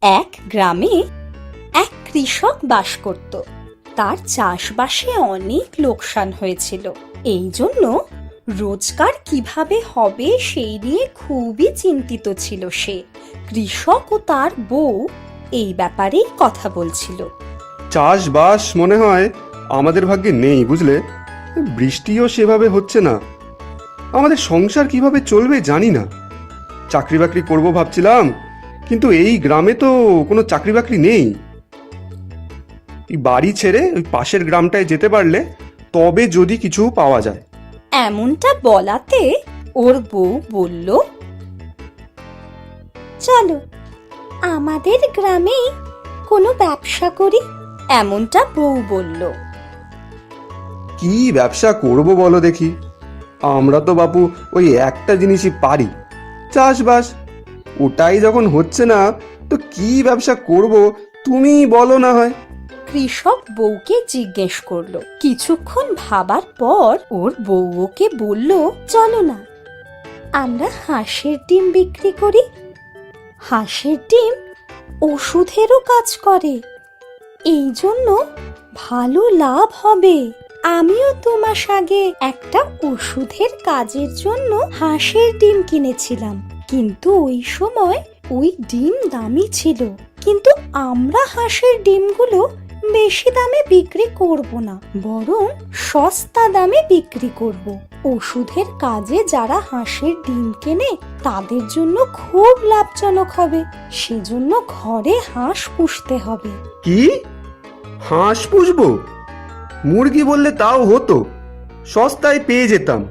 এক গ্রামে এক কৃষক বাস করত। তার চাষবাসে অনেক লোকসান হয়েছিল। এই জন্য রোজগার কিভাবে হবে সেই নিয়ে খুবই চিন্তিত ছিল সে। কৃষক ও তার বউ এই ব্যাপারেই কথা বলছিল। চাষবাস মনে হয় আমাদের ভাগ্যে নেই, বুঝলে? বৃষ্টিও সেভাবে হচ্ছে না। আমাদের সংসার কিভাবে চলবে জানি না। চাকরি বাকরি করবো ভাবছিলাম, কিন্তু এই গ্রামে তো কোনো চাকরি বাকরি নেই। এই বাড়ি ছেড়ে ওই পাশের গ্রামটায় যেতে পারলে তবে যদি কিছু পাওয়া যায়। এমনটা বলাতে ওর বউ বলল, চলো আমাদের গ্রামেই কোনো ব্যবসা করি। এমনটা বউ বলল। কি ব্যবসা করব বলো দেখি? আমরা তো বাপু ওই একটা জিনিসই পারি, চাষবাস। ওটাই যখন হচ্ছে না তো কি ব্যবসা করব তুমি বলো না হয়। কৃষক বউকে জিজ্ঞেস করলো। কিছুক্ষণ ভাবার পর ওর বউ ওকে বলল, চলো না আমরা হাঁসের ডিম বিক্রি করি। হাঁসের ডিম ওষুধেরও কাজ করে, এই জন্য ভালো লাভ হবে। আমিও 2 মাস আগে একটা ওষুধের কাজের জন্য হাঁসের ডিম কিনেছিলাম, কিন্তু ওই সময় ওই ডিম দামি ছিল। কিন্তু আমরা হাঁসের ডিমগুলো বেশি দামে বিক্রি করব না, বরং সস্তা দামে বিক্রি করব। ওষুধের কাজে যারা হাঁসের ডিম কেনে তাদের জন্য খুব লাভজনক হবে। সেজন্য ঘরে হাঁস পুষতে হবে। কি? হাঁস পুষবো? মুরগি বললে তাও হতো, সস্তায় পেয়ে যেতাম,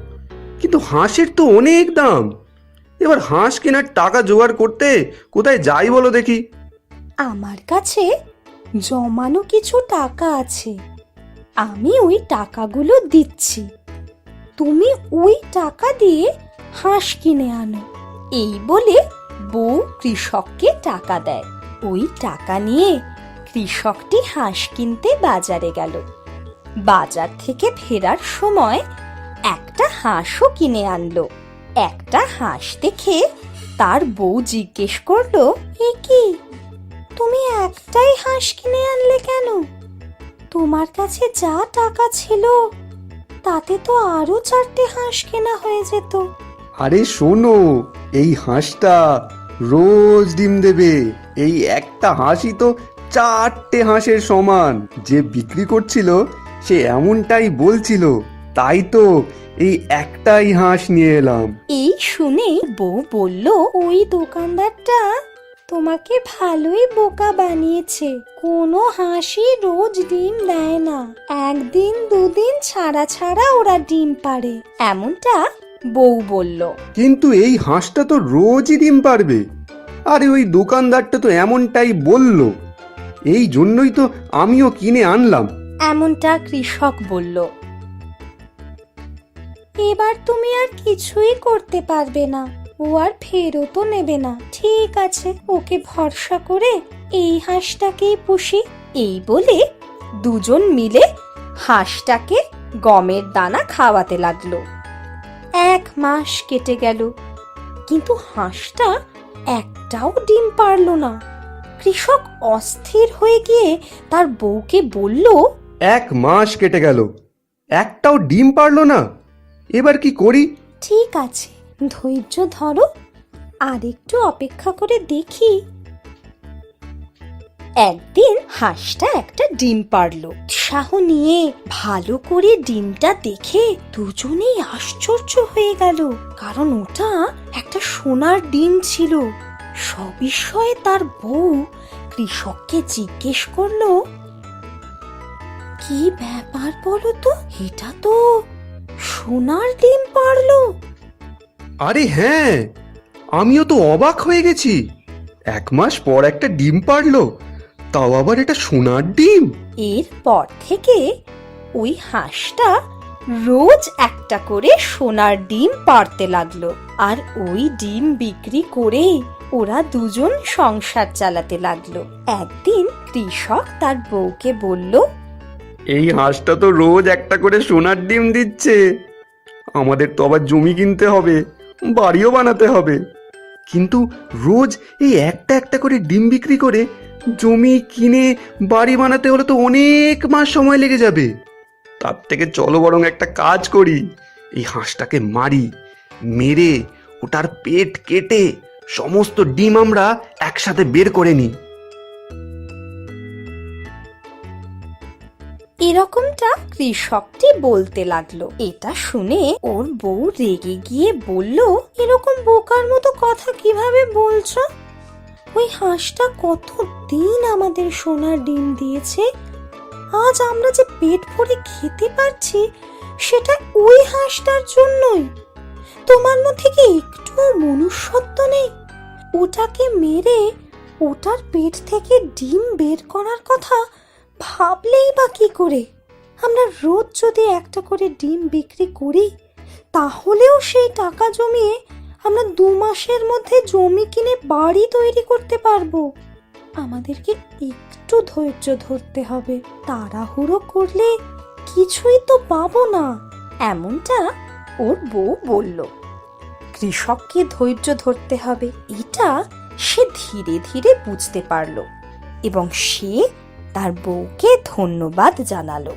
কিন্তু হাঁসের তো অনেক দাম। এবার হাঁস কেনার টাকা জোগাড় করতে কোথায় যাই বলো দেখি? আমার কাছে জমানো কিছু টাকা আছে, আমি ওই টাকাগুলো দিচ্ছি। তুমি ওই টাকা দিয়ে হাঁস কিনে আনো। এই বলে বউ কৃষককে টাকা দেয়। ওই টাকা নিয়ে কৃষকটি হাঁস কিনতে বাজারে গেল। বাজার থেকে ফেরার সময় একটা হাঁসও কিনে আনলো। একটা হাঁস দেখে তার বউ জিজ্ঞেস করলো, এ কি, তুমি একটাই হাঁস কিনে আনলে কেন? তোমার কাছে যা টাকা ছিল তাতে তো আরো 4টে হাঁস কেনা হয়ে যেত। আরে শোনো, এই হাঁসটা রোজ ডিম দেবে। এই একটা হাঁসই তো 4টে হাঁসের সমান। যে বিক্রি করছিল সে এমনটাই বলছিল, তাই তো এই একটাই হাঁস নিয়ে এলাম। এই শুনে বউ বলল, ওই দোকানদারটা তোমাকে ভালোই বোকা বানিয়েছে। কোনো হাঁসই রোজ ডিম দেয় না, 1 দিন 2 দিন ছাড়া ছাড়া ওরা ডিম পাড়ে। এমনটা বউ বলল। কিন্তু এই হাঁসটা তো রোজই ডিম পারবে। আরে ওই দোকানদারটা তো এমনটাই বলল, এই জন্যই তো আমিও কিনে আনলাম। এমনটা কৃষক বলল। এবার তুমি আর কিছুই করতে পারবে না, ও আর ফেরতও নেবে না। ঠিক আছে, ওকে ভরসা করে এই হাঁসটাকেই পুষি। এই বলে দুজন মিলে হাঁসটাকে গমের দানা খাওয়াতে লাগলো। 1 মাস কেটে গেল, কিন্তু হাঁসটা একটাও ডিম পারলো না। কৃষক অস্থির হয়ে গিয়ে তার বউকে বলল, 1 মাস কেটে গেল, একটাও ডিম পারলো না। এবার কি করি? ঠিক আছে, ধৈর্য ধরো, আর একটু অপেক্ষা করে দেখি। একদিন হাঁসটা একটা ডিম পারলো। উৎসাহ নিয়ে ভালো করে ডিমটা দেখে দুজনেই আশ্চর্য হয়ে গেল, কারণ ওটা একটা সোনার ডিম ছিল। সবিস্ময়ে তার বউ কৃষককে জিজ্ঞেস করলো, কি ব্যাপার বলো তো, এটা তো সোনার ডিম পারলো। আরে হ্যাঁ, আমিও তো অবাক হয়ে গেছি। 1 মাস পর একটা ডিম পারলো, তাও আবার এটা সোনার ডিম। এরপর থেকে ওই হাঁসটা রোজ একটা করে সোনার ডিম পাড়তে লাগলো, আর ওই ডিম বিক্রি করে ওরা দুজন সংসার চালাতে লাগলো। একদিন কৃষক তার বউকে বলল, এই হাঁসটা তো রোজ একটা করে সোনার ডিম দিচ্ছে। আমাদের তো আবার জমি কিনতে হবে, বাড়িও বানাতে হবে। কিন্তু রোজ এই একটা একটা করে ডিম বিক্রি করে জমি কিনে বাড়ি বানাতে হলে তো অনেক মাস সময় লেগে যাবে। তার থেকে চলো বরং একটা কাজ করি, এই হাঁসটাকে মারি, মেরে ওটার পেট কেটে সমস্ত ডিম আমরা একসাথে বের করে নিই। এরকমটা কৃষকটি বলতে লাগলো। এটা শুনে ওর বউ রেগে গিয়ে বলল, এরকম বোকার মতো কথা কিভাবে বলছো? ওই হাঁসটা কতদিন আমাদের সোনার ডিম দিয়েছে, আজ আমরা যে পেট ভরে খেতে পারছি সেটা ওই হাঁসটার জন্যই। তোমার মধ্যে কি একটু মনুষ্যত্ব নেই? ওটাকে মেরে ওটার পেট থেকে ডিম বের করার কথা ভাবলেই বা কি করে? আমরা রোজ যদি একটা করে ডিম বিক্রি করি তাহলেও সেই টাকা জমিয়ে আমরা 2 মাসের মধ্যে জমি কিনে বাড়ি তৈরি করতে পারবো। আমাদেরকে একটু ধৈর্য ধরতে হবে, তাড়াহুড়ো করলে কিছুই তো পাবো না। এমনটা ওর বউ বলল। কৃষককে ধৈর্য ধরতে হবে এটা সে ধীরে ধীরে বুঝতে পারলো এবং সে তার বউকে ধন্যবাদ জানালো।